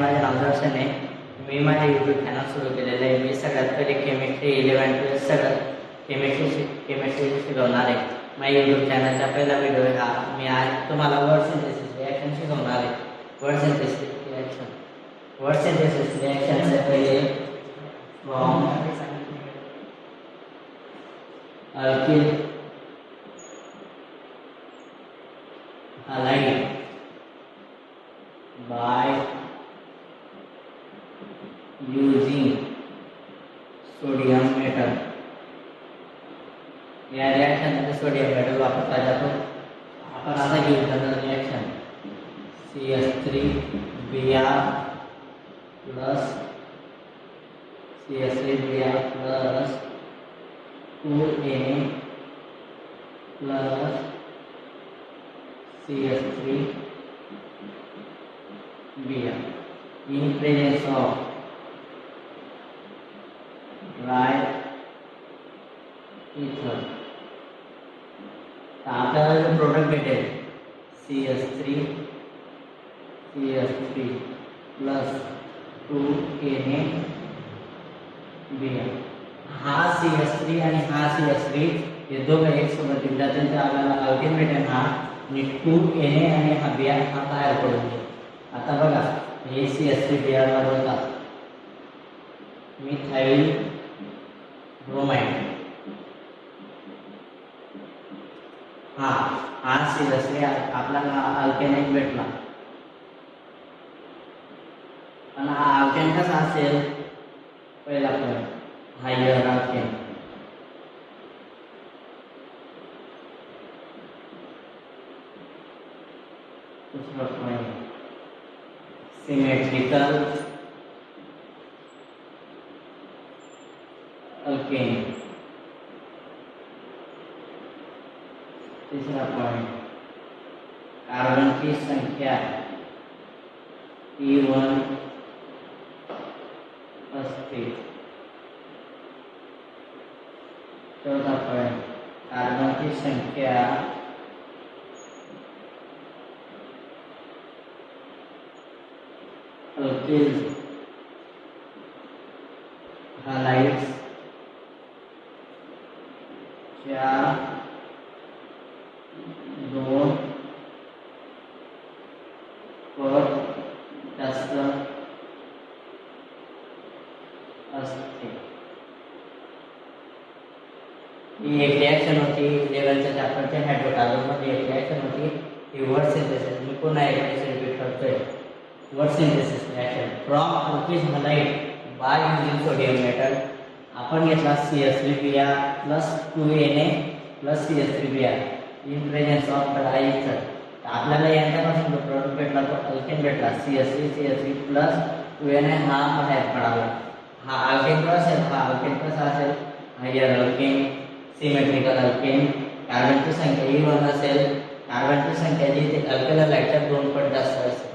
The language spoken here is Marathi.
माझे नाव दर्शन आहे. मी माझे यूट्यूब चॅनल सुरू केलेलं आहे. मी सगळ्यात पहिले केमिस्ट्री 11-12 सगळं केमिस्ट्री शिकवणार आहे. माझ्या यूट्यूब चॅनलचा पहिला व्हिडिओ आहे हा. मी आज तुम्हाला वर्ड सिंथेसिस रिॲक्शन शिकवणार आहे. वर्ड सिंथेसिस रिॲक्शनचे पहिले from alkyl halide by using sodium metal. या रिएक्शन मध्ये सोडियम मेटल वापरला जातो. आपण आता घेऊ reaction CH3Br plus CH3Br plus 2Na plus CH3Br in presence of dry ether. तर आपल्याला जो प्रोडक्ट भेटेल CH3 plus 2Na Br. हा CH3 आणि हा CH3 हे दोघं एक सोबत दिला त्यांचा आपल्याला अल्केन भेटेल हा आणि 2Na आणि हा Br हा तयार करून घेऊ. आता बघा हे CH3Br वर होतात मिथाइल ब्रोमाइड. हा CH3 आपल्याला अल्केन एक भेटला. आणि हा अल्केन कसा असेल पहिला पॉईंट हायर अल्केन. दूसरा पॉइंट सिमेट्रिकल अल्केन. तीसरा पॉइंट कार्बन की संख्या E1 असते. चौथा पॉइंट कार्बन की संख्या अल्किल हलाइड्स च्या 2 पट जास्त असते. ही एक रिॲक्शन होती 11च्या चॅप्टरच्या हायड्रोकार्बनमध्ये एक रिॲक्शन होती ती वर्ड सिंथेसिस. मी पुन्हा एकदा रिपीट करतोय. Word synthesis reaction from alkyl halide by using sodium metal. आपण घेतला CH3Br plus 2Na plus CH3Br in presence of dry इथर. आपल्याला यांच्यापासून जो प्रोडक्ट भेटला तो अल्केन भेटला CH3 plus 2Na हा बाहेर पडाला. हा अल्केन कसा असेल हा अल्केन कसा असेल हायर अल्केन सिमेट्रिकल अल्केन. कार्बनची संख्या E1 असेल. कार्बनची संख्या जी ते अल्कल हलाइडच्या 2 पट जास्त असेल.